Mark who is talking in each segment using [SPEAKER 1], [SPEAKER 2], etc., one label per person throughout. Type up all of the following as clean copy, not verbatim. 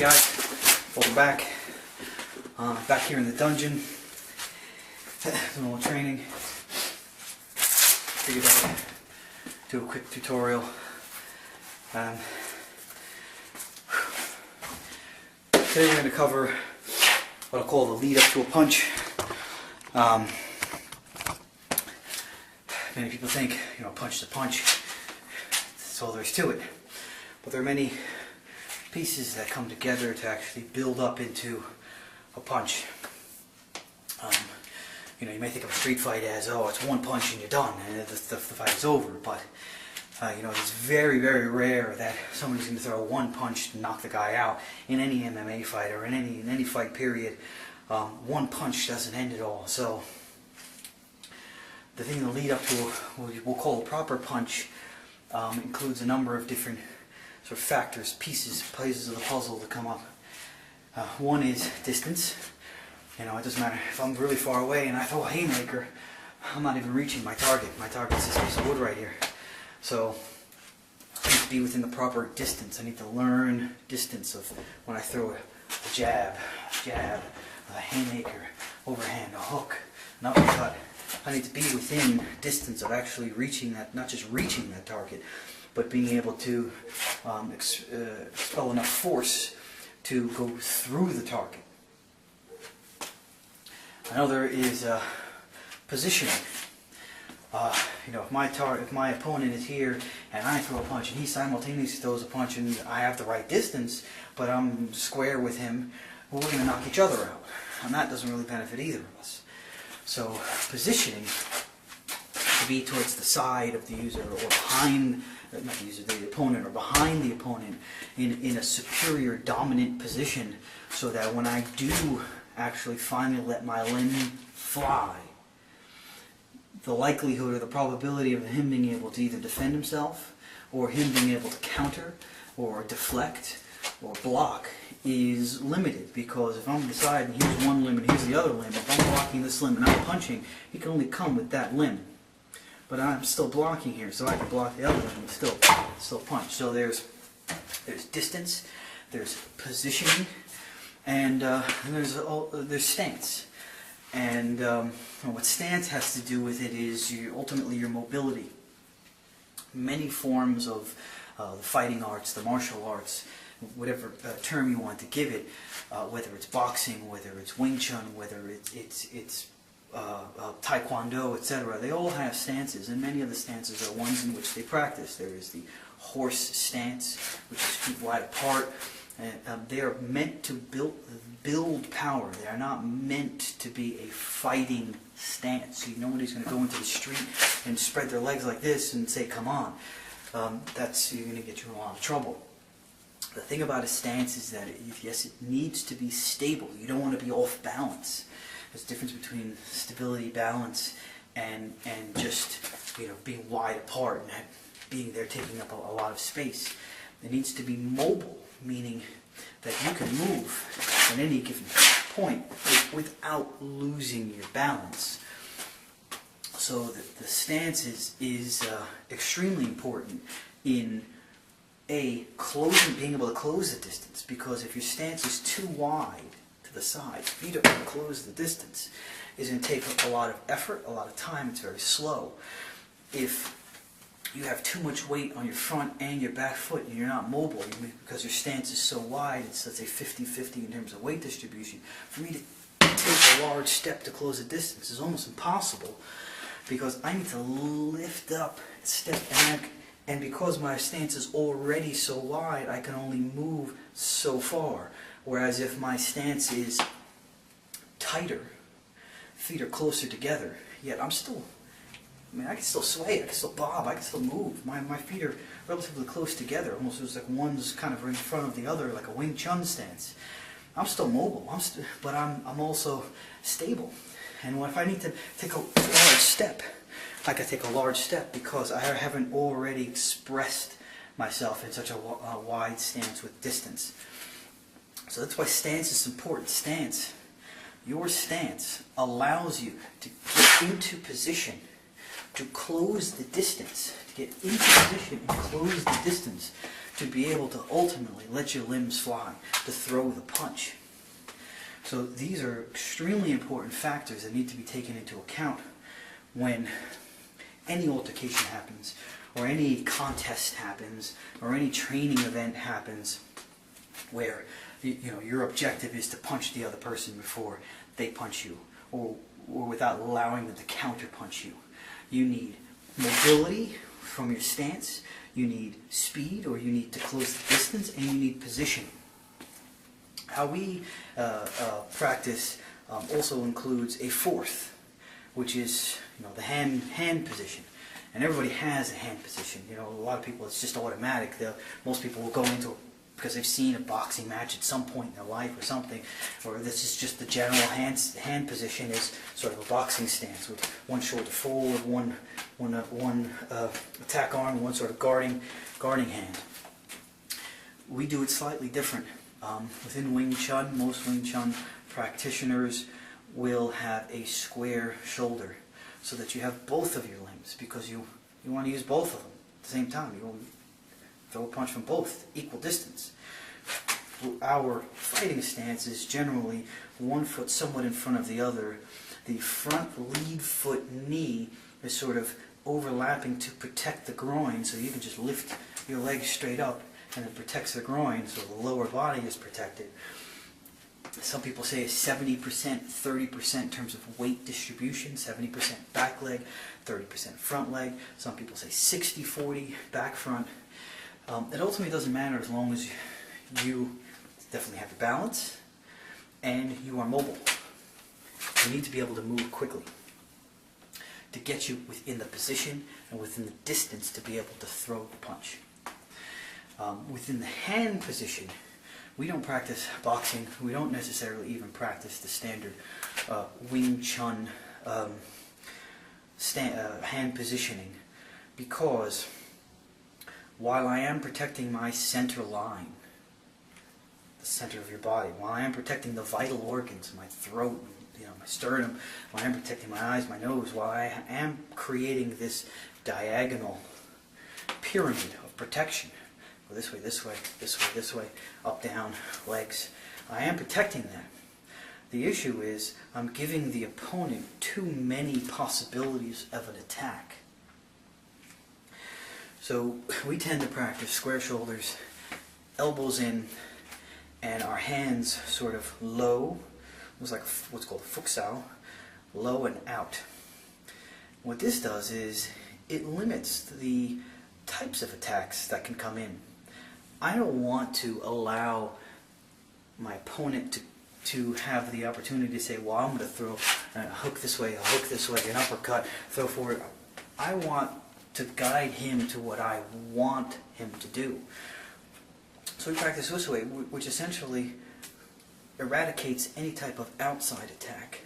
[SPEAKER 1] guys, welcome back. Back here in the dungeon, doing a little training. Figured I'd do a quick tutorial. Today we're going to cover what I'll call the lead up to a punch. Many people think, punch is a punch. That's all there is to it. But there are many pieces that come together to actually build up into a punch. You may think of a street fight as, oh, it's one punch and you're done, and the fight is over. But it's very, very rare that somebody's going to throw one punch to knock the guy out in any MMA fight or in any fight period. One punch doesn't end it all. So the thing to lead up to what we'll call a proper punch includes a number of different sort of factors, pieces of the puzzle to come up. One is distance. It doesn't matter if I'm really far away and I throw a haymaker, I'm not even reaching my target. My target's this piece of wood right here. So I need to be within the proper distance. I need to learn distance of when I throw a jab, a haymaker, overhand, a hook, an uppercut. I need to be within distance of actually reaching that, not just reaching that target, but being able to expel enough force to go through the target. Another is positioning. If my opponent is here and I throw a punch and he simultaneously throws a punch and I have the right distance, but I'm square with him, well, we're going to knock each other out. And that doesn't really benefit either of us. So positioning to be towards the side of the user or behind, not the user, the opponent, or behind the opponent in a superior dominant position, so that when I do actually finally let my limb fly, the likelihood or the probability of him being able to either defend himself or him being able to counter or deflect or block is limited, because if I'm on the side and here's one limb and here's the other limb, if I'm blocking this limb and I'm punching, he can only come with that limb. But I'm still blocking here, so I can block the other limb and still punch. So there's distance, there's positioning, and there's stance. And what stance has to do with it is ultimately your mobility. Many forms of the fighting arts, the martial arts, whatever term you want to give it, whether it's boxing, whether it's Wing Chun, whether it's Taekwondo, etc., they all have stances, and many of the stances are ones in which they practice. There is the horse stance, which is feet wide apart. They are meant to build power. They are not meant to be a fighting stance. Nobody's going to go into the street and spread their legs like this and say, come on. You're going to get you in a lot of trouble. The thing about a stance is that, yes, it needs to be stable. You don't want to be off balance. There's a difference between stability, balance, and just being wide apart and being there taking up a lot of space. It needs to be mobile, meaning that you can move at any given point without losing your balance. So the stance is extremely important in being able to close the distance, because if your stance is too wide to the side, if you don't close the distance, it's going to take a lot of effort, a lot of time. It's very slow. If you have too much weight on your front and your back foot and you're not mobile because your stance is so wide, it's, let's say, 50-50 in terms of weight distribution, for me to take a large step to close a distance is almost impossible, because I need to lift up, step back, and because my stance is already so wide, I can only move so far. Whereas if my stance is tighter, feet are closer together, yet I can still sway, I can still bob, I can still move. My feet are relatively close together, almost as like one's kind of in front of the other, like a Wing Chun stance. I'm still mobile, but I'm also stable. And if I need to take a large step, I can take a large step because I haven't already expressed myself in such a wide stance with distance. So that's why stance is important. Your stance allows you to get into position, to close the distance, to get into position and close the distance, to be able to ultimately let your limbs fly, to throw the punch. So these are extremely important factors that need to be taken into account when any altercation happens, or any contest happens, or any training event happens where your objective is to punch the other person before they punch you, or without allowing them to counter punch you. You need mobility from your stance, you need speed, or you need to close the distance, and you need positioning. How we practice also includes a fourth, which is the hand position. And everybody has a hand position. A lot of people, it's just automatic. Most people will go into it because they've seen a boxing match at some point in their life or something, or this is just the general hand position is sort of a boxing stance with one shoulder forward, one attack arm, one sort of guarding hand. We do it slightly different. Within Wing Chun, most Wing Chun practitioners will have a square shoulder so that you have both of your limbs, because you want to use both of them at the same time. You want to throw a punch from both, equal distance. Our fighting stance is generally one foot somewhat in front of the other. The front lead foot knee is sort of overlapping to protect the groin, so you can just lift your legs straight up and it protects the groin, so the lower body is protected. Some people say 70%, 30% in terms of weight distribution, 70% back leg, 30% front leg. Some people say 60-40 back front. It ultimately doesn't matter as long as you definitely have your balance and you are mobile. You need to be able to move quickly to get you within the position and within the distance to be able to throw the punch. Within the hand position, we don't practice boxing. We don't necessarily even practice the standard Wing Chun hand positioning, because while I am protecting my center line, the center of your body, while I am protecting the vital organs, my throat, my sternum, while I am protecting my eyes, my nose, while I am creating this diagonal pyramid of protection, go this way, this way, this way, this way, up, down, legs, I am protecting that. The issue is I'm giving the opponent too many possibilities of an attack. So we tend to practice square shoulders, elbows in, and our hands sort of low. It's like what's called fuksao, low and out. What this does is it limits the types of attacks that can come in. I don't want to allow my opponent to have the opportunity to say, well, I'm going to throw a hook this way, an uppercut, throw forward. I want to guide him to what I want him to do. So we practice this way, which essentially eradicates any type of outside attack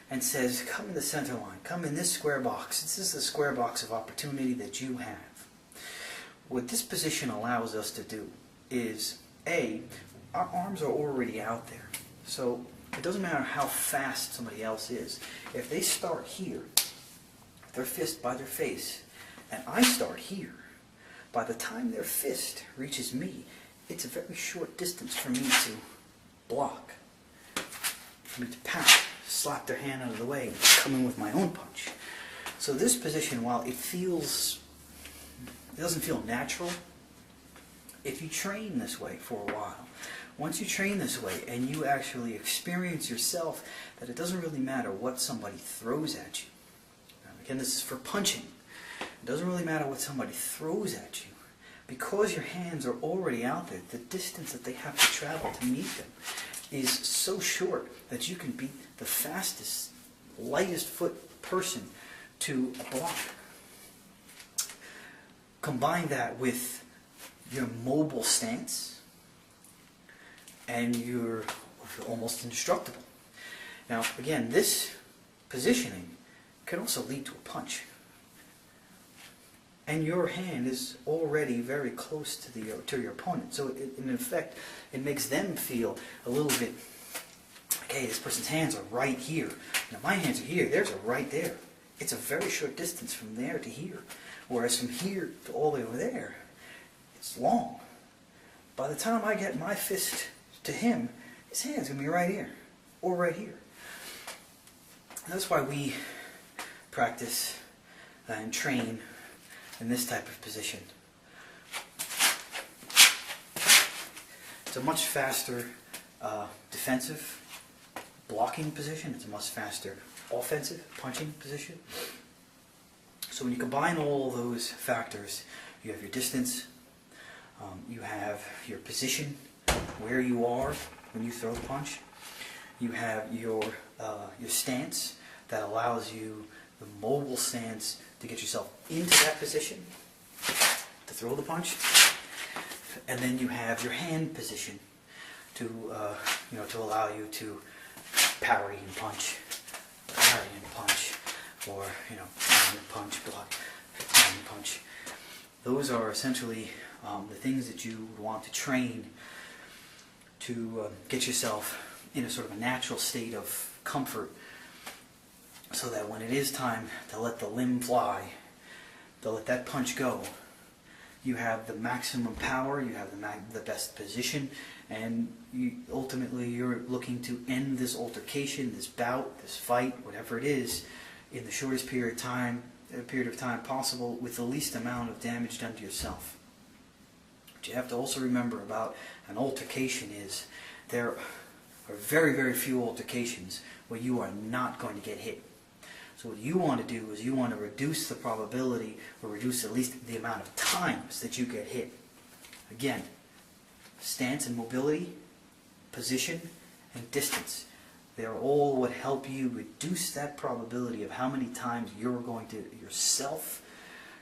[SPEAKER 1] and says, come in the center line, come in this square box. This is the square box of opportunity that you have. What this position allows us to do is, A, our arms are already out there. So it doesn't matter how fast somebody else is. If they start here, their fist by their face, and I start here, by the time their fist reaches me, it's a very short distance for me to block, for me to pound, slap their hand out of the way, and come in with my own punch. So this position, while it doesn't feel natural, if you train this way for a while, once you train this way and you actually experience yourself that it doesn't really matter what somebody throws at you. Again, this is for punching. It doesn't really matter what somebody throws at you. Because your hands are already out there, the distance that they have to travel to meet them is so short that you can beat the fastest, lightest foot person to a block. Combine that with your mobile stance, and you're almost indestructible. Now, again, this positioning can also lead to a punch. And your hand is already very close to your opponent. So in effect, it makes them feel a little bit, okay, this person's hands are right here. Now my hands are here, theirs are right there. It's a very short distance from there to here. Whereas from here to all the way over there, it's long. by the time I get my fist to him, his hand's going to be right here, or right here. And that's why we practice and train in this type of position. It's a much faster defensive blocking position. It's a much faster offensive punching position. So when you combine all those factors, you have your distance, you have your position, where you are when you throw the punch, you have your stance that allows you the mobile stance to get yourself into that position to throw the punch, and then you have your hand position to to allow you to parry and punch, or punch, block, and punch. Those are essentially the things that you want to train to get yourself in a sort of a natural state of comfort, so that when it is time to let the limb fly, to let that punch go, you have the maximum power, you have the best position, and ultimately you're looking to end this altercation, this bout, this fight, whatever it is, in the shortest period of time possible with the least amount of damage done to yourself. What you have to also remember about an altercation is there are very, very few altercations where you are not going to get hit. So what you want to do is you want to reduce the probability, or reduce at least the amount of times that you get hit. Again, stance and mobility, position and distance. They're all what help you reduce that probability of how many times you're going to yourself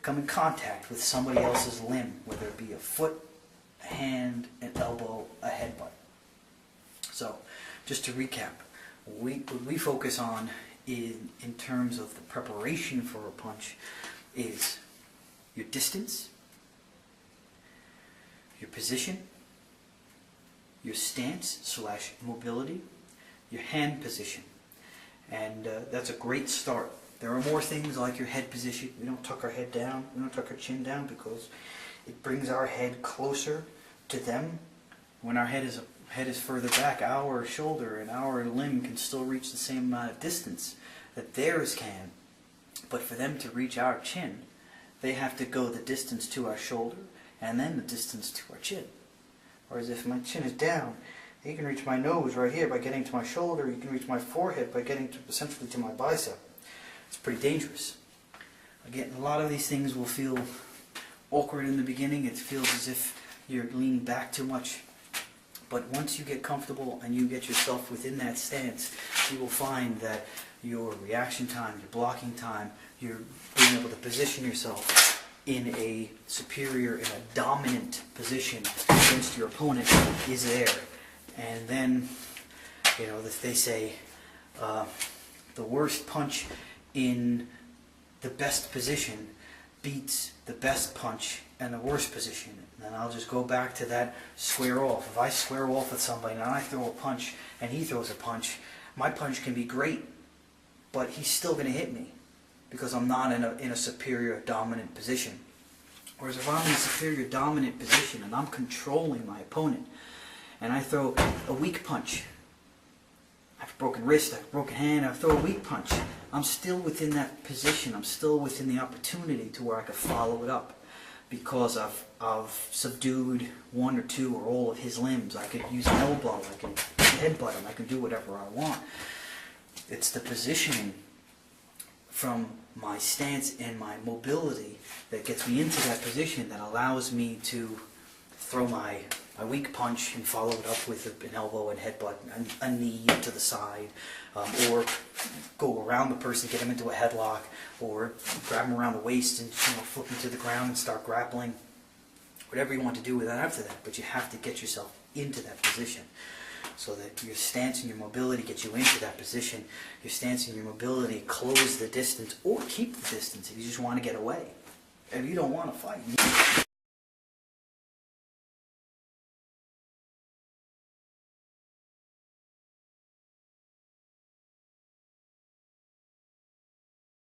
[SPEAKER 1] come in contact with somebody else's limb, whether it be a foot, a hand, an elbow, a headbutt. So, just to recap, what we focus on in terms of the preparation for a punch is your distance, your position, your stance / mobility, your hand position. And that's a great start. There are more things like your head position. We don't tuck our head down, we don't tuck our chin down, because it brings our head closer to them. When our head is further back, our shoulder and our limb can still reach the same amount of distance that theirs can. But for them to reach our chin, they have to go the distance to our shoulder and then the distance to our chin. Whereas if my chin is down, you can reach my nose right here by getting to my shoulder. You can reach my forehead by getting essentially to my bicep. It's pretty dangerous. Again, a lot of these things will feel awkward in the beginning. It feels as if you're leaning back too much. But once you get comfortable and you get yourself within that stance, you will find that your reaction time, your blocking time, you're being able to position yourself in a superior, in a dominant position against your opponent is there. And then, they say the worst punch in the best position beats the best punch in the worst position. And I'll just go back to that square off. If I square off with somebody and I throw a punch and he throws a punch, my punch can be great, but he's still going to hit me because I'm not in a superior dominant position. Whereas if I'm in a superior dominant position and I'm controlling my opponent and I throw a weak punch, I have a broken wrist, I have a broken hand, I throw a weak punch, I'm still within that position, I'm still within the opportunity to where I could follow it up. Because I've subdued one or two or all of his limbs. I could use an elbow, I can headbutt him, I can do whatever I want. It's the positioning from my stance and my mobility that gets me into that position that allows me to throw my weak punch and follow it up with an elbow and headbutt, a knee to the side, or go around the person, get him into a headlock, or grab him around the waist and flip him to the ground and start grappling. Whatever you want to do with that after that, but you have to get yourself into that position so that your stance and your mobility get you into that position. Your stance and your mobility close the distance or keep the distance if you just want to get away. If you don't want to fight,